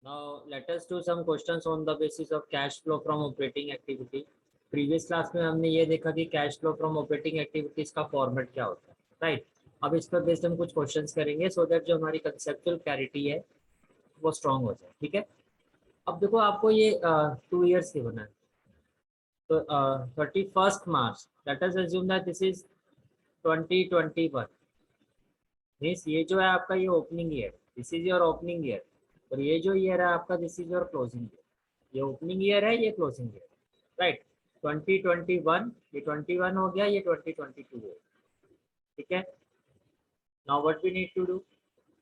Now let us do some questions on the basis of cash flow from operating activity. Previous class में हमने ये देखा कि cash flow from operating activities का format क्या होता है, राइट। अब इस पर बेस्ड हम कुछ क्वेश्चंस करेंगे सो दैट जो हमारी कंसेप्चुअल क्लैरिटी है वो स्ट्रांग हो जाए, ठीक है। अब देखो आपको ये 2 ईयर्स की बना है, तो 31 March, let us assume that this is 2021 means ये जो है आपका ये opening year, this is your opening year, और ये जो ईयर है आपका this is your closing year. ये ओपनिंग ईयर है, ये क्लोजिंग ईयर, राइट। 2021 ये 21 हो गया, ये 2022 हो गया, ठीक है। Now what we need to do,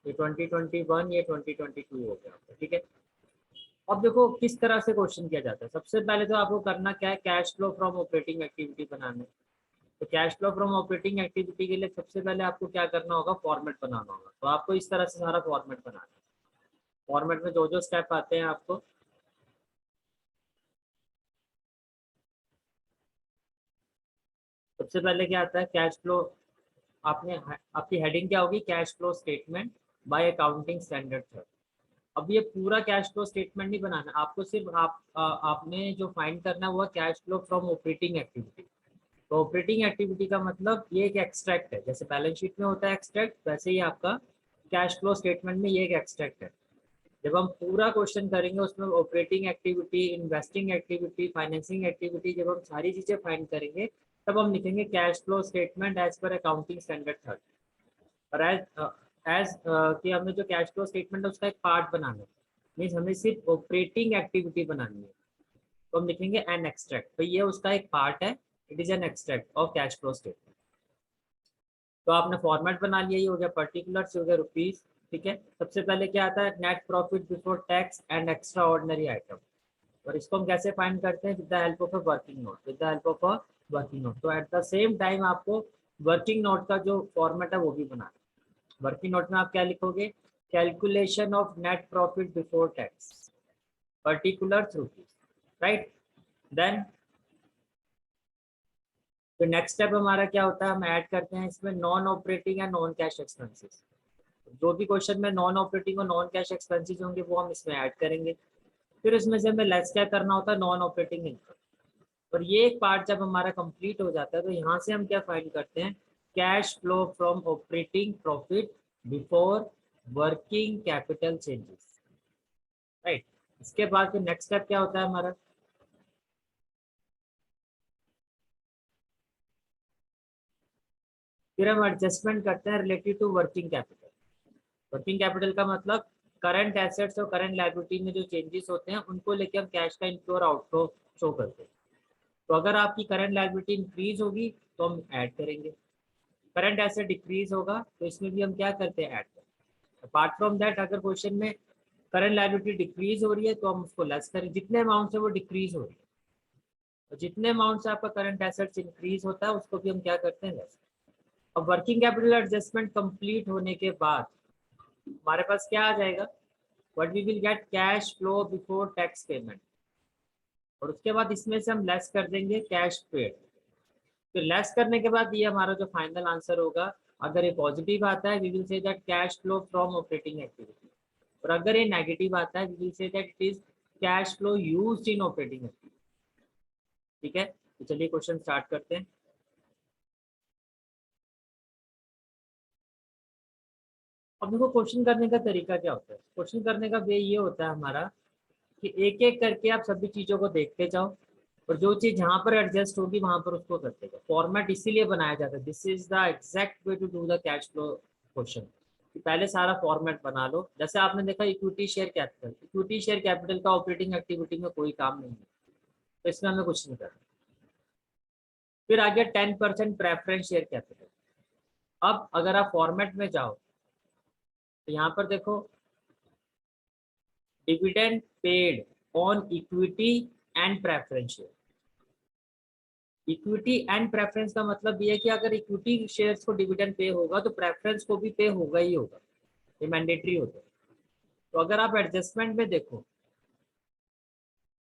ये 2021 ये 2022 हो गया, ठीक है। अब देखो किस तरह से क्वेश्चन किया जाता है। सबसे पहले तो आपको करना क्या है, cash flow from operating activity बनाना है। तो cash flow from operating activity के लिए सबसे पहले आपको क्या करना होगा, फॉर्मेट बनाना होगा। तो आपको इस तरह से सारा फॉर्मेट बनाना है। फॉर्मेट में जो जो स्टेप आते हैं आपको, सबसे पहले क्या आता है, कैश फ्लो। आपने आपकी हेडिंग क्या होगी, cash flow statement by accounting standard third. अब ये पूरा कैश फ्लो स्टेटमेंट नहीं बनाना आपको, सिर्फ आपने जो फाइंड करना है वो cash flow from operating activity. तो ऑपरेटिंग एक्टिविटी का मतलब ये एक एक्सट्रैक्ट है, जैसे बैलेंस शीट में होता है एक्सट्रैक्ट, वैसे ही आपका कैश फ्लो स्टेटमेंट में ये एक एक्सट्रैक्ट है। जब हम पूरा क्वेश्चन करेंगे उसमें operating activity, investing activity, financing activity, जब हम सारी चीजें फाइंड करेंगे तब हम लिखेंगे cash flow statement as per accounting standard third. और एज कि हमें जो कैश फ्लो स्टेटमेंट है उसका एक पार्ट बनाना है, मीन्स हमें सिर्फ ऑपरेटिंग एक्टिविटी बनानी है, तो हम लिखेंगे एन एक्सट्रैक्ट। तो ये उसका एक पार्ट है, it is an extract of cash flow statement. तो आपने फॉर्मेट बना लिया, ये हो गया पर्टिकुलर, हो गया रुपीज, ठीक है। सबसे पहले क्या आता है, net profit before tax and extraordinary item. और इसको हम कैसे फाइंड करते हैं, with the help of a working note, with the help of a working note. तो एट द सेम टाइम आपको वर्किंग नोट का जो फॉर्मेट है वो भी बनाना है। वर्किंग नोट में आप क्या लिखोगे, calculation of net profit before tax particular rupees, right. Then तो नेक्स्ट स्टेप हमारा क्या होता है, हम ऐड करते हैं इसमें नॉन ऑपरेटिंग या नॉन कैश एक्सपेंसेस। जो भी क्वेश्चन में नॉन ऑपरेटिंग और नॉन कैश एक्सपेंसेस होंगे वो हम इसमें ऐड करेंगे। फिर इसमें से हमें लेस क्या करना होता है, नॉन ऑपरेटिंग इनकम। और ये एक पार्ट जब हमारा कंप्लीट हो जाता है तो यहाँ से हम क्या फाइंड करते हैं, cash flow from operating profit before working capital changes, right. इसके बाद फिर नेक्स्ट स्टेप क्या होता है हमारा, फिर हम एडजस्टमेंट करते हैं related to working capital. Working capital का मतलब करंट एसेट्स और करंट लायबिलिटी में जो चेंजेस होते हैं उनको लेके हम कैश का इनफ्लो और आउटफ्लो शो करते हैं। तो अगर आपकी करंट लायबिलिटी इंक्रीज होगी तो हम ऐड करेंगे, करंट एसेट डिक्रीज होगा तो इसमें भी हम क्या करते हैं, ऐड करते हैं। अपार्ट फ्रॉम दैट अगर क्वेश्चन में करंट लायबिलिटी डिक्रीज हो रही है तो हम उसको लेस करें, जितने अमाउंट से वो डिक्रीज हो रही है। और जितने अमाउंट से आपका करंट एसेट्स इंक्रीज होता है उसको भी हम क्या करते हैं, लेस। अब वर्किंग कैपिटल एडजस्टमेंट कंप्लीट होने के बाद हमारे पास क्या आ जाएगा, what we will get, cash flow before tax payment. और उसके बाद इसमें से हम लेस कर देंगे कैश पेड। तो लेस करने के बाद ये हमारा जो फाइनल आंसर होगा, अगर ये पॉजिटिव आता है we will say that cash flow from operating activity, और अगर ये नेगेटिव आता है we will say that it is cash flow used in operating activity, ठीक है। तो चलिए क्वेश्चन स्टार्ट करते हैं। अब देखो क्वेश्चन करने का तरीका क्या होता है, क्वेश्चन करने का वे ये होता है हमारा कि एक एक करके आप सभी चीजों को देखते जाओ, और जो चीज जहां पर एडजस्ट होगी वहां पर उसको करते जाओ। फॉर्मेट इसीलिए बनाया जाता है, this is the exact way to do the cash flow question, कि पहले सारा फॉर्मेट बना लो। जैसे आपने देखा equity share capital, equity share capital का ऑपरेटिंग एक्टिविटी में कोई काम नहीं है, तो इसमें हमें कुछ नहीं करना। फिर आ गया 10% प्रेफरेंस शेयर कैपिटल। अब अगर आप फॉर्मेट में जाओ तो यहाँ पर देखो, dividend paid on equity and preference share. Equity and preference का मतलब ये है कि अगर इक्विटी शेयर्स को डिविडेंड पे होगा तो प्रेफरेंस को भी पे होगा ही होगा, ये मैंडेटरी होता है। तो अगर आप एडजस्टमेंट में देखो,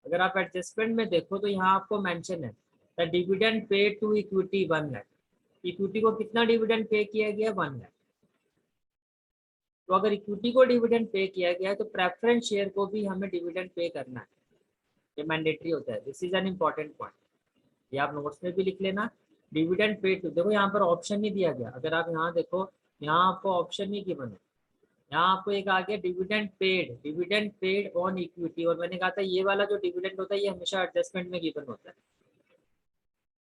अगर आप एडजस्टमेंट में देखो तो यहाँ आपको मेंशन है the dividend pay to equity 1 lakh. Equity को कितना डिविडेंड पे किया गया, 1 लाख। तो अगर इक्विटी को डिविडेंड पे किया गया है तो प्रेफरेंस शेयर को भी हमें डिविडेंड पे करना है, ये मैंडेटरी होता है। This is an important point, ये आप नोट्स में भी लिख लेना। डिविडेंड पेड टू, देखो यहाँ पर ऑप्शन नहीं दिया गया, अगर आप यहाँ देखो यहाँ आपको ऑप्शन नहीं गिवन है, यहाँ आपको एक आ गया डिविडेंड पेड ऑन इक्विटी, और मैंने कहा था ये वाला जो डिविडेंड होता है ये हमेशा एडजस्टमेंट में गिवन होता है।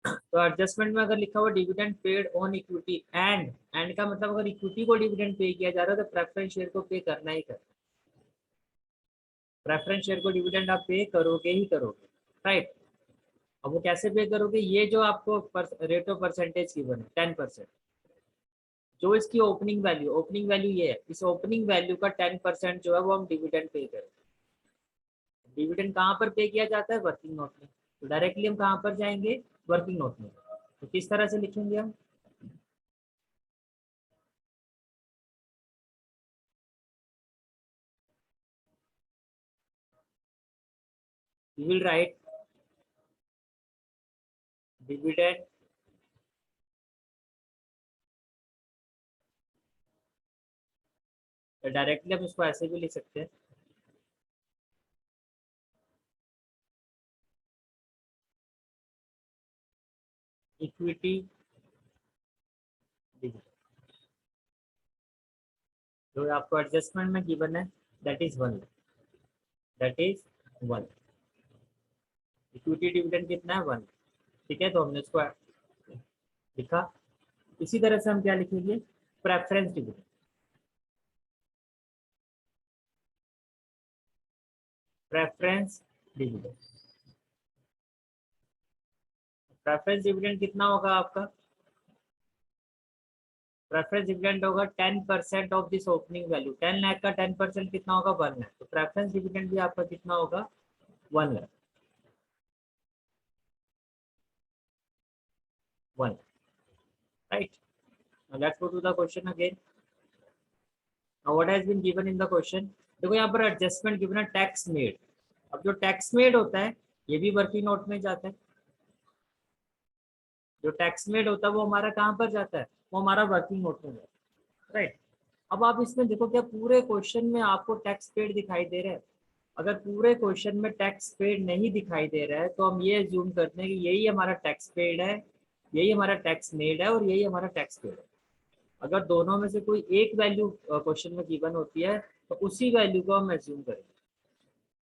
तो एडजस्टमेंट में अगर लिखा हुआ dividend paid on equity and का मतलब अगर इक्विटी को डिविडेंड पे किया जा रहा है तो प्रेफरेंस शेयर को पे करना ही करना, प्रेफरेंस शेयर को डिविडेंड आप पे करोगे ही करोगे, राइट। अब वो कैसे पे करोगे, ये जो आपको रेट ऑफ परसेंटेज गिवन है 10%, जो इसकी ओपनिंग वैल्यू ये है, इस ओपनिंग वैल्यू का 10% जो है वो हम डिविडेंड पे करें। डिविडेंड कहाँ पर पे किया जाता है, वर्किंग नोट में, तो डायरेक्टली हम कहाँ पर जाएंगे, वर्किंग नोट में। तो किस तरह से लिखेंगे हम, we will write dividend directly, हम इसको ऐसे भी लिख सकते हैं, इक्विटी डिविडेंड जो आपको एडजस्टमेंट में गिवन है that is 1, that is 1, equity dividend कितना है 1, ठीक है। तो हमने इसको लिखा। इसी तरह से हम क्या लिखेंगे, preference dividend, preference dividend, preference dividend कितना होगा आपका, प्रेफरेंस डिविडेंड होगा 10% of this opening value, 10 lakh का 10% कितना होगा 1 लाख, तो प्रेफरेंस डिविडेंड भी आपका कितना होगा 1 lakh, 1, right. Now let's go to the question again. Now what has been given in the question, देखो यहाँ पर एडजस्टमेंट गिवन है टैक्स मेड। अब जो टैक्स मेड होता है ये भी वर्किंग नोट में जाता है, जो टैक्स मेड होता है वो हमारा कहाँ पर जाता है, वो हमारा वर्किंग नोट में जाता है, राइट। अब आप इसमें देखो क्या पूरे क्वेश्चन में आपको टैक्स पेड दिखाई दे रहा है, अगर पूरे क्वेश्चन में टैक्स पेड नहीं दिखाई दे रहा है तो हम ये अज्यूम करते हैं कि यही हमारा टैक्स पेड है, यही हमारा टैक्स मेड है और यही हमारा टैक्स पेड है। अगर दोनों में से कोई एक वैल्यू क्वेश्चन में गिवन होती है तो उसी वैल्यू को हम एज्यूम करेंगे।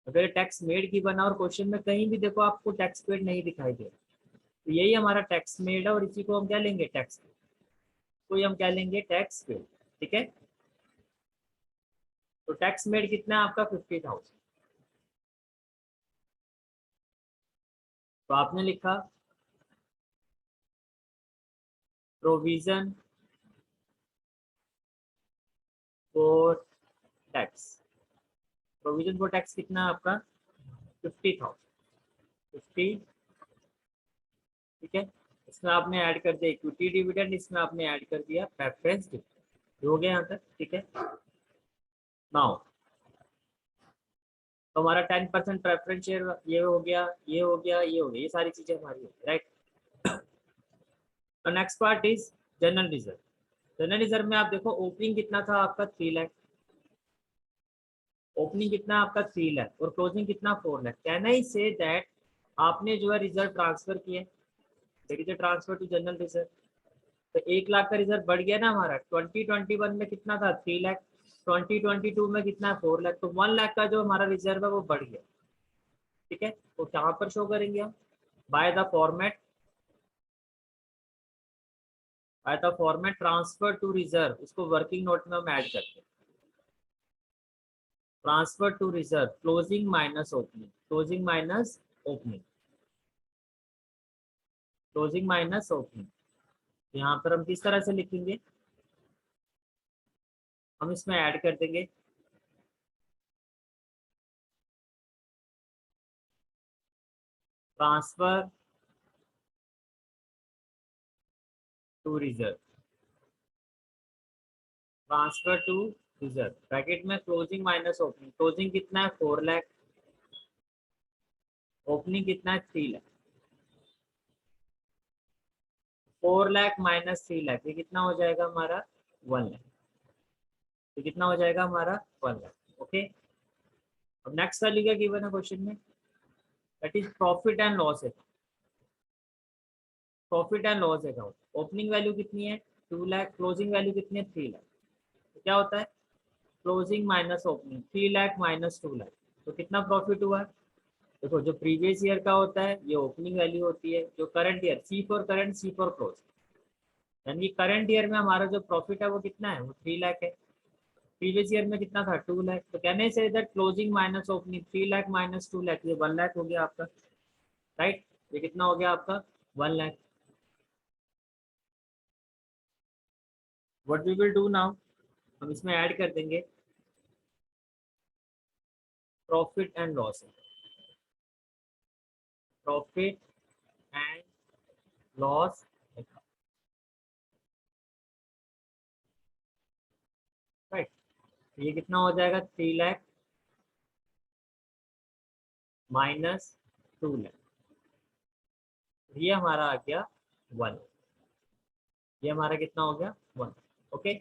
अगर टैक्स मेड गिवन है और क्वेश्चन में कहीं भी देखो आपको टैक्स पेड नहीं दिखाई दे रहा तो यही हमारा टैक्स मेड है और इसी को हम क्या लेंगे, टैक्स पेड, तो हम क्या लेंगे टैक्स पेड, ठीक है। तो टैक्स मेड कितना है आपका 50,000, तो आपने लिखा provision for tax, provision for tax कितना है आपका 50,000, 50, ठीक है। इसमें आपने ऐड कर दिया इक्विटी डिविडेंड, इसमें आपने ऐड कर दिया प्रेफरेंस डिविडेंड, हो गया यहाँ तक, ठीक है। नाउ तो हमारा 10% प्रेफरेंस शेयर ये हो गया, ये हो गया, ये हो गया, ये सारी चीजें हमारी हो गई, राइट। तो next part is general reserve. General reserve में आप देखो ओपनिंग कितना था आपका 3 लाख, ओपनिंग कितना आपका 3 लाख और क्लोजिंग कितना 4 lakh. Can I say that आपने जो है रिजर्व ट्रांसफर किए, that is transfer to general reserve. तो 1 लाख का रिजर्व बढ़ गया ना हमारा, 2021 में कितना था 3 लाख, 2022 में कितना है 4 लाख, तो 1 लाख का जो हमारा रिजर्व है वो बढ़ गया, ठीक है। तो कहाँ पर शो करेंगे हम, by the format, by the format transfer to reserve, इसको वर्किंग नोट में हम ऐड करते हैं, transfer to reserve closing minus opening, closing minus opening, closing minus opening. यहाँ पर हम किस तरह से लिखेंगे, हम इसमें ऐड कर देंगे transfer to reserve, transfer to reserve bracket में क्लोजिंग माइनस ओपनिंग, क्लोजिंग कितना है 4 लाख, ओपनिंग कितना है 3 लाख, 4 लाख माइनस 3 लाख ये कितना हो जाएगा हमारा 1 लाख, तो कितना हो जाएगा हमारा 1 लाख। ओके, अब नेक्स्ट वैल्यू क्या गिवन है क्वेश्चन में, that is profit and loss account. Profit and loss account opening value कितनी है 2 लाख, क्लोजिंग वैल्यू कितनी है 3 लाख। तो क्या होता है closing minus opening, 3 lakh minus 2 lakh, तो कितना प्रॉफिट हुआ। देखो जो प्रीवियस ईयर का होता है ये ओपनिंग वैल्यू होती है, जो current year C for current C for close, यानी करंट ईयर में हमारा जो प्रॉफिट है वो कितना है वो 3 लाख है, प्रीवियस ईयर में कितना था 2 लाख। तो कहने say that closing minus opening 3 lakh minus 2 lakh, ये 1 लाख हो गया आपका, राइट। ये कितना हो गया आपका 1 lakh. What we will do now, हम इसमें ऐड कर देंगे profit and loss, profit and loss, right. ये कितना हो जाएगा 3 लाख माइनस 2 लाख, ये हमारा आ गया 1, ये हमारा कितना हो गया 1। Okay,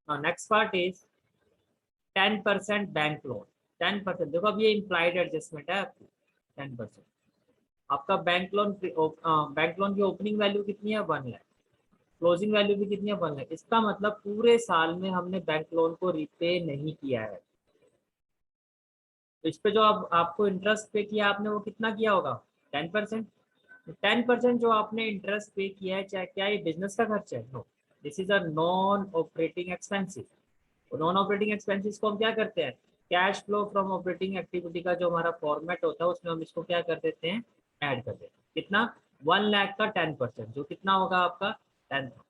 next part is 10% bank loan. 10%, देखो अब ये इम्प्लाइड एडजस्टमेंट है आपकी 10%। आपका बैंक लोन की ओपनिंग वैल्यू कितनी है 1 लाख, क्लोजिंग वैल्यू भी कितनी है 1 लाख। इसका मतलब पूरे साल में हमने बैंक लोन को रिपे नहीं किया है, तो इस पे जो आपको इंटरेस्ट पे किया आपने वो कितना किया होगा 10%। 10% जो आपने इंटरेस्ट पे किया है, चाहे क्या ये बिजनेस का खर्च है, no, this is a non operating expenses. Non operating expenses को हम क्या करते हैं, cash flow from operating activity का जो हमारा फॉर्मेट होता है उसमें हम इसको क्या कर देते हैं ऐड कर देते हैं। कितना 1 लाख का 10%, जो कितना होगा आपका 10,000,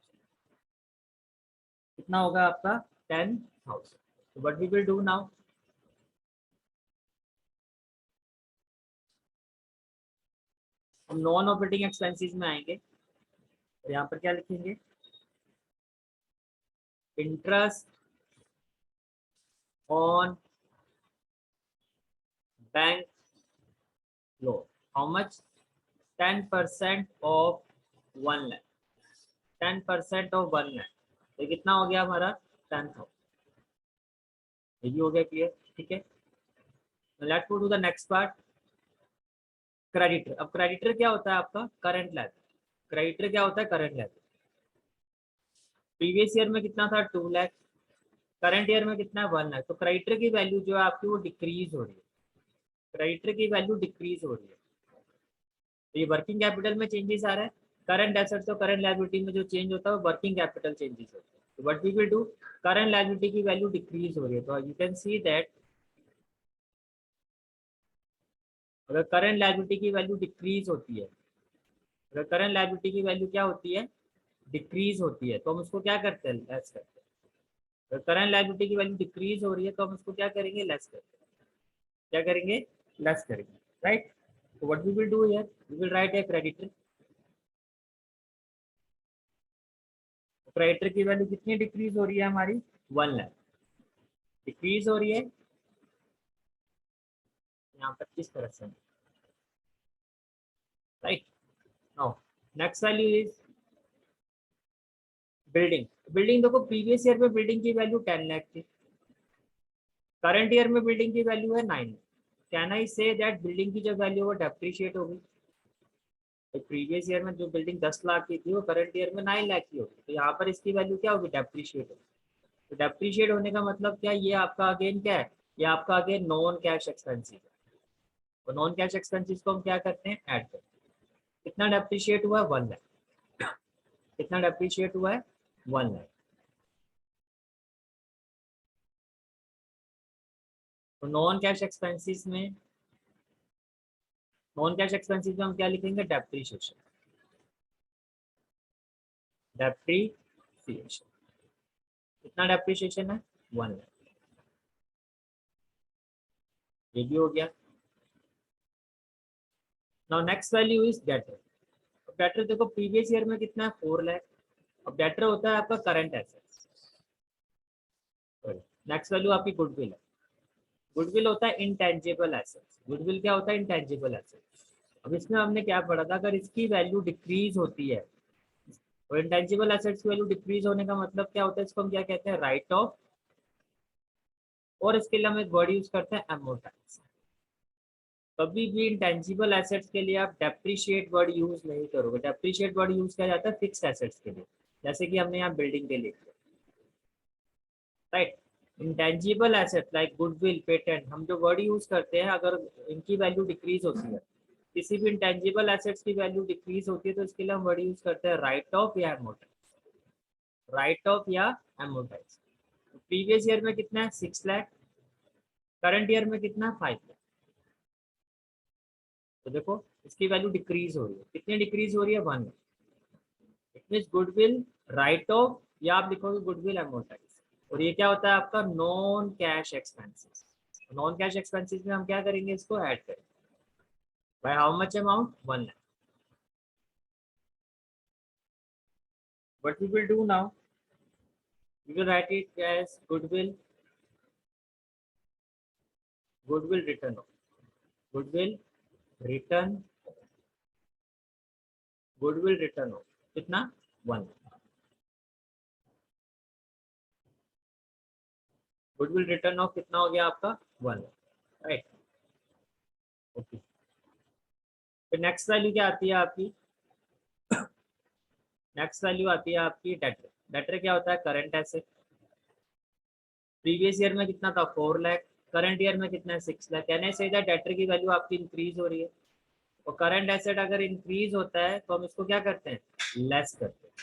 कितना होगा आपका 10,000। What we will do now, हम नॉन ऑपरेटिंग एक्सपेंसेस में आएंगे और यहाँ पर क्या लिखेंगे, interest on bank loan, how much 10% of 1 lakh, 10% of 1 lakh, तो कितना हो गया हमारा 10,000। ये भी हो गया क्लियर, ठीक है। Let's go to the next part, creditor. अब क्रेडिटर क्या होता है आपका करंट लायबिलिटी, क्रेडिटर क्या होता है करंट लायबिलिटी। प्रीवियस ईयर में कितना था 2 लाख, करंट ईयर में कितना है 1 लाख, तो क्रेडिटर की वैल्यू जो है आपकी वो डिक्रीज हो रही है, क्रेडिटर की वैल्यू डिक्रीज हो रही है। तो ये वर्किंग कैपिटल में चेंजेस आ रहा है, करंट एसेट्स और करंट लायबिलिटी में जो चेंज होता है वो वर्किंग कैपिटल चेंजेस होता है। तो what we will do, current liability की वैल्यू डिक्रीज हो रही है, तो यू कैन सी दैट अगर करंट लायबिलिटी की वैल्यू डिक्रीज होती है, अगर करंट लायबिलिटी की वैल्यू क्या होती है डिक्रीज होती है, तो हम उसको क्या करते हैं लेस करते हैं। अगर करंट लायबिलिटी की वैल्यू डिक्रीज हो रही है तो हम उसको क्या करेंगे लेस करते हैं, क्या करेंगे लेस करेंगे, राइट। तो what we will do here, we will write a creditor. Creditor की वैल्यू कितनी डिक्रीज हो रही है हमारी 1 लाख डिक्रीज हो रही है, यहाँ पर किस तरह से, right. Now next value is building. Building देखो प्रीवियस ईयर में बिल्डिंग की वैल्यू 10 लाख थी, करंट ईयर में बिल्डिंग की वैल्यू है 9 lakh. Can I say that building की जो वैल्यू वो डेप्रिशिएट हो गई, तो प्रीवियस ईयर में जो बिल्डिंग 10 लाख की थी वो करंट ईयर में 9 लाख की होगी, तो यहाँ पर इसकी वैल्यू क्या होगी डेप्रिशिएट होगी। तो डेप्रिशिएट होने का मतलब क्या, ये आपका अगेन क्या है, ये आपका अगेन नॉन कैश एक्सपेंसिस है। तो नॉन कैश एक्सपेंसिस को हम क्या करते हैं ऐड करते हैं। कितना डेप्रिशिएट हुआ है 1 लाख, कितना डेप्रिशिएट हुआ है 1 लाख। तो नॉन कैश एक्सपेंसिस में, नॉन कैश एक्सपेंसिस में हम क्या लिखेंगे डेप्रिशिएशन, डेप्रिसिएशन। कितना डेप्रिसिएशन है 1 लाख, ये भी हो गया। Now next value is debtor. Debtor देखो प्रीवियस ईयर में कितना है 4 लाख, अब डेटर होता है आपका करंट एसेट्स। नेक्स्ट वैल्यू आपकी गुडविल है, गुडविल होता है इंटेंजिबल एसेट्स। गुडविल क्या होता है इंटेंजिबल एसेट्स। अब इसमें हमने क्या पढ़ा था, अगर इसकी वैल्यू डिक्रीज होती है और इंटेंजिबल एसेट्स की वैल्यू डिक्रीज होने का मतलब क्या होता है, इसको हम क्या कहते हैं, राइट ऑफ, और इसके लिए हम एक वर्ड यूज करते हैं एमोर्टाइज। कभी भी इंटेंजिबल एसेट्स के लिए आप डेप्रिशिएट वर्ड यूज नहीं करोगे। डेप्रिशिएट वर्ड यूज किया जाता है फिक्स्ड एसेट्स के लिए, जैसे कि हमने यहाँ बिल्डिंग के लिए किया, right. Intangible asset like goodwill, patent, हम जो वर्ड यूज करते हैं अगर इनकी वैल्यू डिक्रीज होती है, किसी भी इंटेंजिबल एसेट्स की वैल्यू डिक्रीज होती है, तो इसके लिए हम वर्ड यूज करते हैं राइट ऑफ या एमोर्टाइज। राइट ऑफ या एमोर्टाइज। प्रीवियस ईयर में कितना है 6 लाख, करंट ईयर में कितना है 5 लाख। तो देखो इसकी वैल्यू डिक्रीज हो रही है, कितनी डिक्रीज हो रही है 1। It mean goodwill right of, या आप लिखोगे गुडविल एमोर्टाइज। और ये क्या होता है आपका non cash expenses. Non cash expenses में हम क्या करेंगे, इसको ऐड करेंगे by how much amount 1 lakh. What we will do now, we will write it as goodwill return off, goodwill return, goodwill return off कितना 1। गुडविल रिटर्न ऑफ कितना हो गया आपका 1, राइट। ओके, फिर नेक्स्ट वैल्यू क्या आती है आपकी, नेक्स्ट वैल्यू आती है आपकी डेटर। डेटर क्या होता है, करंट एसेट। प्रीवियस ईयर में कितना था 4 लाख, करंट ईयर में कितना है 6 लाख। कहने से डेटर की वैल्यू आपकी इंक्रीज हो रही है, और करंट एसेट अगर इंक्रीज होता है तो हम इसको क्या करते हैं, लेस करते हैं।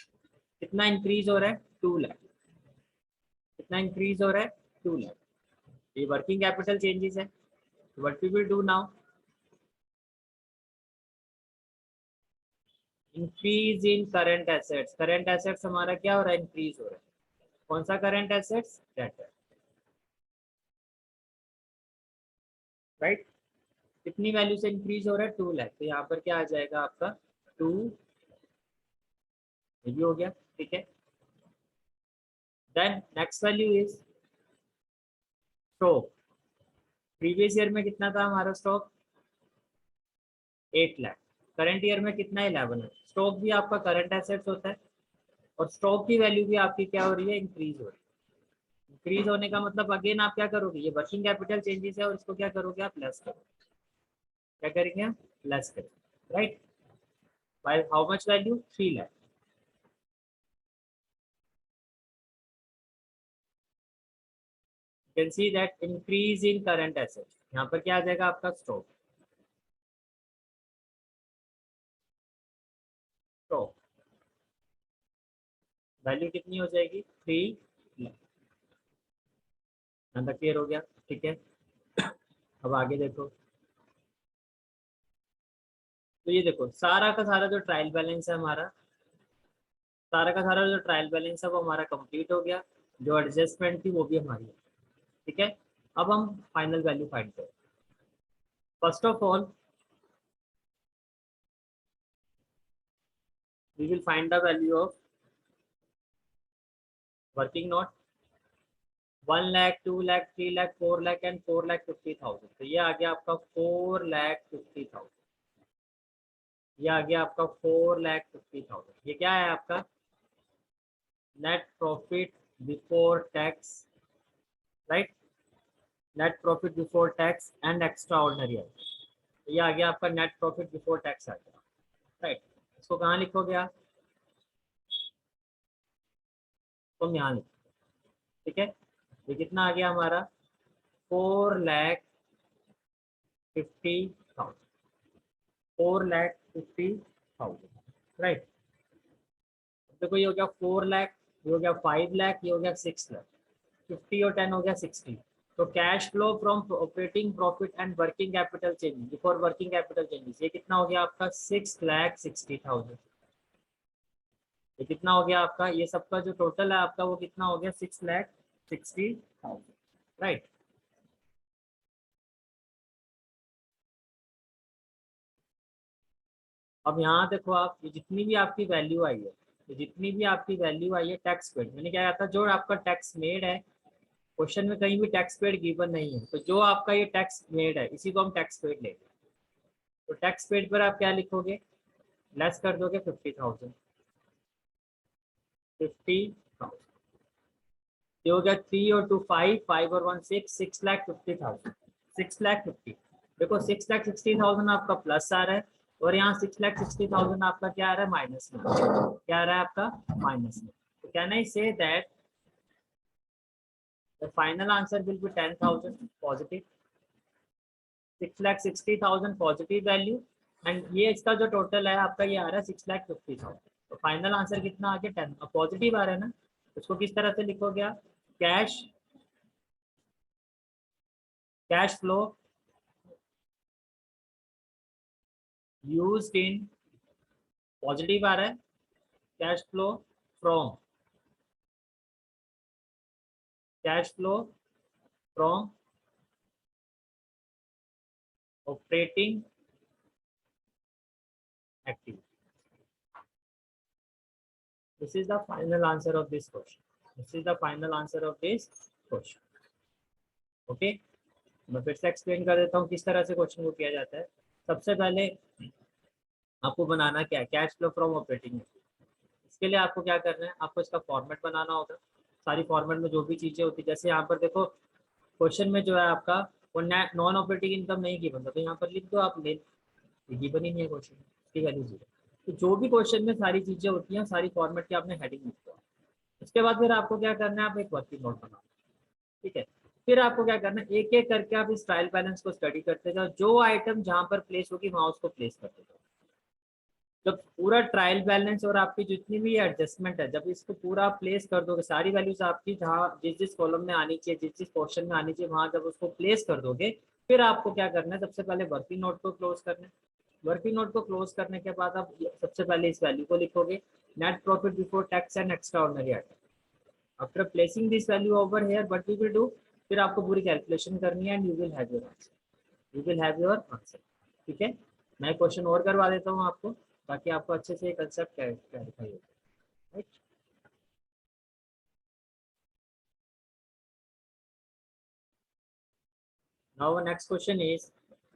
कितना इंक्रीज हो रहा है 2 लाख, कितना इंक्रीज हो रहा है 2 लाख। ये वर्किंग कैपिटल चेंजेस है। What we will do now, increase in current assets. Current assets हमारा क्या हो रहा है, इंक्रीज हो रहा है। कौन सा करंट एसेट्स, डेटर, राइट। कितनी वैल्यू से इंक्रीज हो रहा है 2 लाख, तो यहाँ पर क्या आ जाएगा आपका 2, ये भी हो गया, ठीक है। Then next value is stock. Previous year में कितना था हमारा स्टॉक 8 लाख, करंट ईयर में कितना 11 है। स्टॉक भी आपका करंट एसेट्स होता है, और स्टॉक की वैल्यू भी आपकी क्या हो रही है, इंक्रीज हो रही है। इंक्रीज होने का मतलब अगेन आप क्या करोगे, ये वर्किंग कैपिटल चेंजेस है, और इसको क्या करोगे आप लेस करोगे। क्या करेंगे हम, लेस करेंगे, right. By how much value 3 lakh. Can see that increase in current assets, यहाँ पर क्या आ जाएगा आपका स्टॉक। स्टॉक वैल्यू कितनी हो जाएगी 3 लाख। नंबर क्लियर हो गया, ठीक है। अब आगे देखो, तो ये देखो सारा का सारा जो ट्रायल बैलेंस है हमारा, सारा का सारा जो ट्रायल बैलेंस है वो हमारा कंप्लीट हो गया। जो एडजस्टमेंट थी वो भी हमारी है, ठीक है। अब हम फाइनल वैल्यू फाइंड करें। First of all we will find the value of working note. 1 lakh, 2 lakh, 3 lakh, 4 lakh and 4,50,000। तो ये आ गया आपका 4,50,000। ये आ गया आपका 4,50,000। ये क्या है आपका net profit before tax, right. Net profit before tax and extra ordinary. ये आ गया आपका नेट प्रॉफिट बिफोर टैक्स आ गया, राइट। इसको कहाँ लिखोगे आप, तुम यहाँ लिखो, ठीक है। ये कितना आ गया हमारा 4,50,000, 4,50,000, राइट। देखो ये हो गया 4 लाख, ये हो गया 5 लाख, ये हो गया 6 लाख। 50 और 10 हो गया 60। तो cash flow from operating profit and working capital changes, before working capital changes, ये कितना हो गया आपका 6,60,000। ये कितना हो गया आपका, ये सबका जो टोटल है आपका वो कितना हो गया 6,60,000, राइट। अब यहाँ देखो आप, ये जितनी भी आपकी वैल्यू आई है, ये जितनी भी आपकी वैल्यू आई है टैक्स पेड, मैंने क्या कहा था, जो आपका टैक्स मेड है, क्वेश्चन में कहीं भी टैक्स पेड गिवन नहीं है, तो जो आपका ये टैक्स मेड है इसी को हम टैक्स पेड लेंगे। तो टैक्स पेड पर आप क्या लिखोगे, लेस कर दोगे 50,000, 50,000। ये हो गया 3 और 2 5, 5 और 1 6, 6,50,000, 6,50,000। देखो 6,60,000 आपका प्लस आ रहा है और यहाँ 6,60,000 आपका क्या आ रहा है, माइनस में। क्या आ रहा है आपका, माइनस में। तो can I say that the final answer will be 10,000 positive, 6,60,000 positive value, and ये इसका जो टोटल है आपका ये आ रहा है 6,50,000। तो फाइनल आंसर कितना आ गया, 10। पॉजिटिव आ रहा है ना, उसको किस तरह से लिखोगे आप, cash flow used in, positive आ रहा है, cash flow from, cash flow from operating activity. This is the final answer of this question. This is the final answer of this question. Okay, मैं फिर से एक्सप्लेन कर देता हूँ किस तरह से क्वेश्चन को किया जाता है। सबसे पहले आपको बनाना क्या है, कैश फ्लो फ्रॉम ऑपरेटिंग। इसके लिए आपको क्या करना है, आपको इसका फॉर्मेट बनाना होगा। सारी फॉर्मेट में जो भी चीजें होती है, जैसे यहाँ पर देखो क्वेश्चन में जो है आपका वो नॉन ऑपरेटिंग इनकम नहीं गिवन था, तो यहाँ पर लिख दो आप ले, गिवन ही नहीं है क्वेश्चन की वैल्यू 0। तो जो भी क्वेश्चन में सारी चीजें होती हैं सारी फॉर्मेट की आपने हेडिंग लिख दो। उसके बाद फिर आपको क्या करना है, आप एक वर्किंग नोट बनाओ, ठीक है। फिर आपको क्या करना है, एक एक करके आप इस ट्रायल बैलेंस को स्टडी करते जाओ, जो आइटम जहां पर प्लेस होगी वहां उसको प्लेस करते जाओ। जब पूरा ट्रायल बैलेंस और आपकी जितनी भी एडजस्टमेंट है, जब इसको पूरा प्लेस कर दोगे, सारी वैल्यूज आपकी जहाँ जिस जिस कॉलम में आनी चाहिए, जिस जिस पोर्शन में आनी चाहिए, वहां जब उसको प्लेस कर दोगे, फिर आपको क्या करना है, सबसे पहले वर्किंग नोट को क्लोज करना है। वर्किंग नोट को क्लोज करने के बाद आप सबसे पहले इस वैल्यू को लिखोगे, net profit before tax and extraordinary item. After placing this value over here what we will do, फिर आपको पूरी कैलकुलेशन करनी है and you will have your answer, you will have your answer. ठीक है, मैं क्वेश्चन और करवा देता हूँ आपको ताकि आपको अच्छे से कंसेप्ट क्लैरिफाई हो, right. Now next question is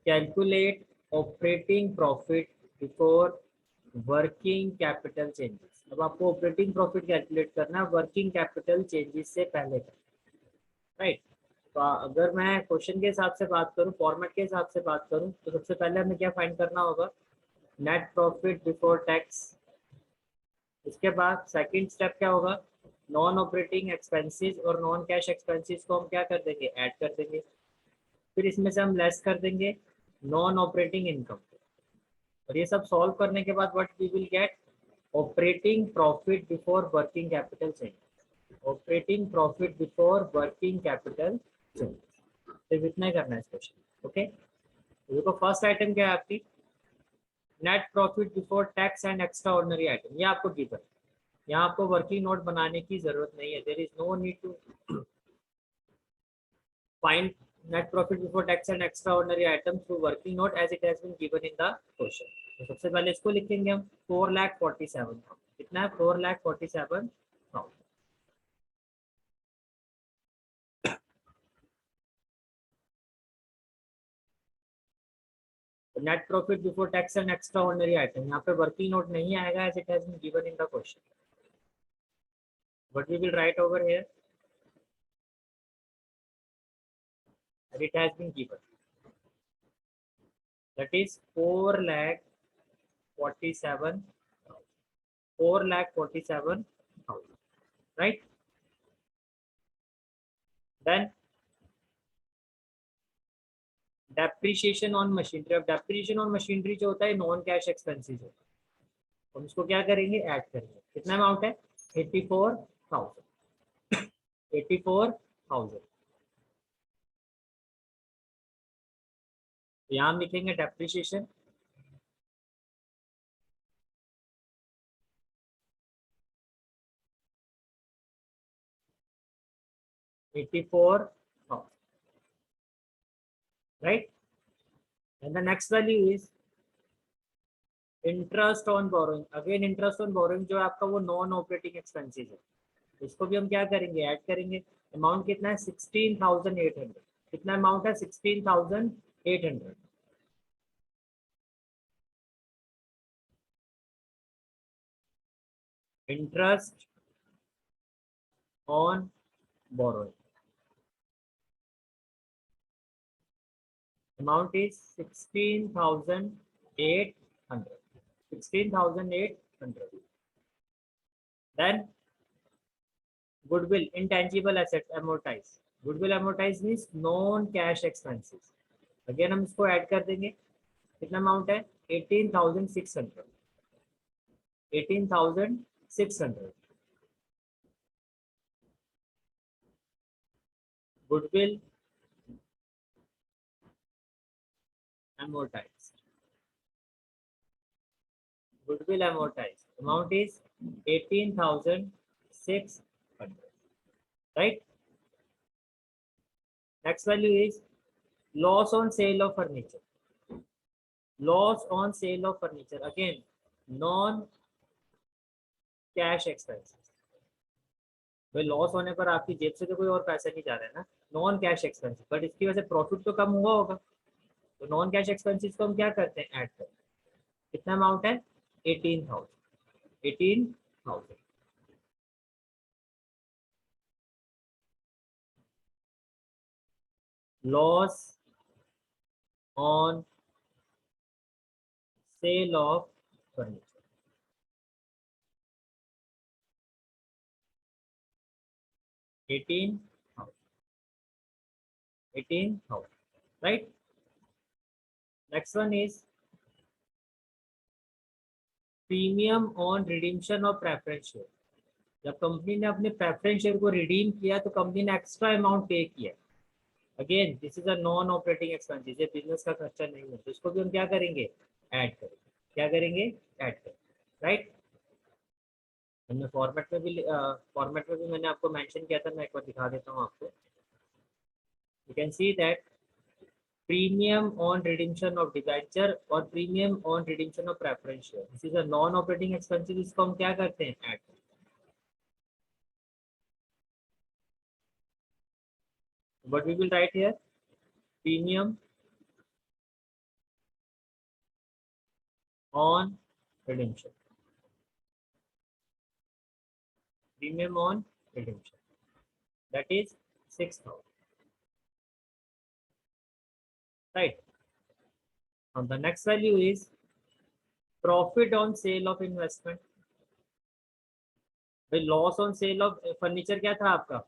calculate operating profit before working capital changes. अब आपको ऑपरेटिंग प्रॉफिट कैलकुलेट करना है वर्किंग कैपिटल चेंजेस से पहले का, राइट। तो अगर मैं क्वेश्चन के हिसाब से बात करूं, फॉर्मेट के हिसाब से बात करूं, तो सबसे पहले हमें क्या फाइंड करना होगा, नेट प्रॉफिट बिफोर टैक्स। इसके बाद सेकंड स्टेप क्या होगा, नॉन ऑपरेटिंग एक्सपेंसेस और नॉन कैश एक्सपेंसेस को हम क्या कर देंगे, ऐड कर देंगे। फिर इसमें से हम लेस कर देंगे नॉन ऑपरेटिंग इनकम। और ये सब सॉल्व करने के बाद what we will get, operating profit before working capital change, operating profit before working capital change. सिर्फ इतना ही करना है इस क्वेश्चन, ओके। देखो फर्स्ट आइटम क्या है आपकी, net profit before tax and extraordinary item, ये आपको गिवन। यहाँ आपको वर्किंग नोट बनाने की जरूरत नहीं है, there is no need to find net profit before tax and extraordinary item through working note as it has been given in the question। तो सबसे पहले इसको लिखेंगे हम 4,47,000, कितना है 4,47,000। Net profit before tax and extraordinary item, यहाँ पे वर्किंग नोट नहीं आएगा as it has been given in the question. What we will write over here, as it has been given, that is 4,47,000, 4,47,000, right। Then depreciation on machinery. अब depreciation on machinery जो होता है non cash expenses होता है, हम इसको क्या करेंगे, ऐड करेंगे। कितना अमाउंट है, 84,000, 84,000। यहाँ हम लिखेंगे depreciation, right, and the next value is interest on borrowing. Again interest on borrowing जो है आपका वो नॉन ऑपरेटिंग एक्सपेंसेस है, इसको भी हम क्या करेंगे, ऐड करेंगे। अमाउंट कितना है, 16,800। कितना अमाउंट है, 16,800। Interest on borrowing. Amount is 16,800. 16,800. Then goodwill, intangible assets amortize. Goodwill amortize means non-cash expenses. Again हम इसको ऐड कर देंगे. कितना अमाउंट है? 18,600. 18,600. Goodwill amortized. Goodwill amortized. Amount is 18,600. Right? Next value is loss on sale of furniture. Loss on sale of furniture. Again, non-cash expenses. भाई loss होने पर आपकी जेब से तो कोई और पैसा नहीं जा रहा है ना, नॉन कैश एक्सपेंसेस, बट इसकी वजह से प्रॉफिट तो कम हुआ होगा, तो नॉन कैश एक्सपेंसेस को हम क्या करते हैं? ऐड करते हैं. कितना अमाउंट है? 18,000. 18,000. Loss on sale of furniture. 18,000. 18,000. Right? Next one is premium on redemption of preference share. जब कंपनी ने अपने प्रेफरेंस शेयर को रिडीम किया तो कंपनी ने एक्स्ट्रा अमाउंट पे किया. Again this is a non operating expenses, ये बिजनेस का खर्चा नहीं है, तो इसको भी हम क्या करेंगे? ऐड करेंगे. क्या करेंगे? ऐड करेंगे. राइट? हमने फॉर्मेट में भी मैंने आपको मेंशन किया था, मैं एक बार दिखा देता हूँ आपको. You can see that premium on redemption of debenture और premium on redemption of preference share, this is a non operating expenses, इसको हम क्या करते हैं? Add. What we will write here? Premium on redemption. Premium on redemption. That is 6,000. Right. And the next value is profit on sale of investment. भाई loss on sale of furniture क्या था आपका?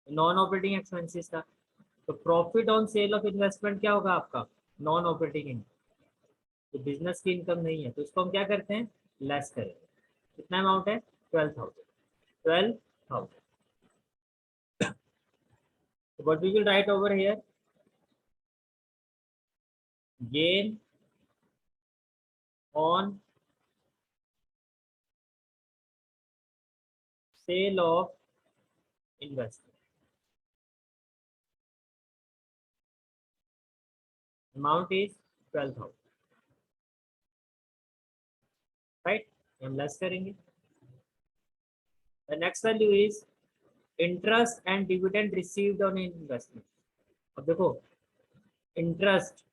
Non operating expenses था. तो profit on sale of investment क्या होगा आपका? Non operating income. तो बिजनेस की इनकम नहीं है, तो इसको हम क्या करते हैं? लेस करेंगे. कितना अमाउंट है? 12,000. 12,000. So what we will write over here? Gain on sale of investment. Amount is 12,000. Right? हम लेस करेंगे. The next value is interest and dividend received on investment. अब देखो इंटरेस्ट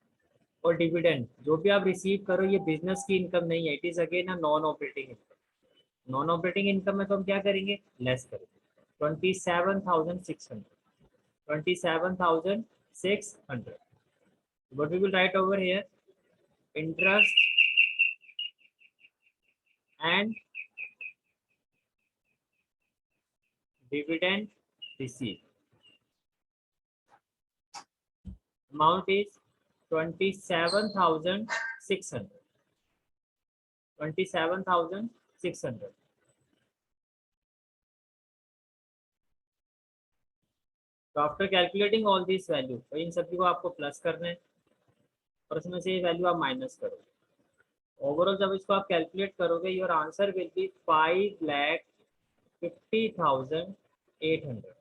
और डिविडेंड जो भी आप रिसीव करो ये बिजनेस की इनकम नहीं है, it is again a non operating income. Non operating income में तो हम क्या करेंगे? लेस करेंगे. 27,600. 27,600. What we will write over here? Interest and dividend received. Amount is 27,600. 27,600. तो after calculating all this value, तो इन सभी को आपको प्लस करना है और उसमें से ये वैल्यू आप माइनस करोगे. ओवरऑल जब इसको आप कैलकुलेट करोगे your answer will be 5,50,800.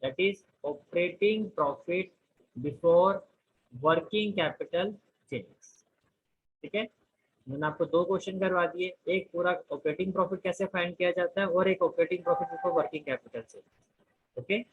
That is operating profit before working capital changes. ठीक है, मैंने आपको दो क्वेश्चन करवा दिए, एक पूरा ऑपरेटिंग प्रॉफिट कैसे फाइंड किया जाता है और एक operating profit before working capital changes. Okay.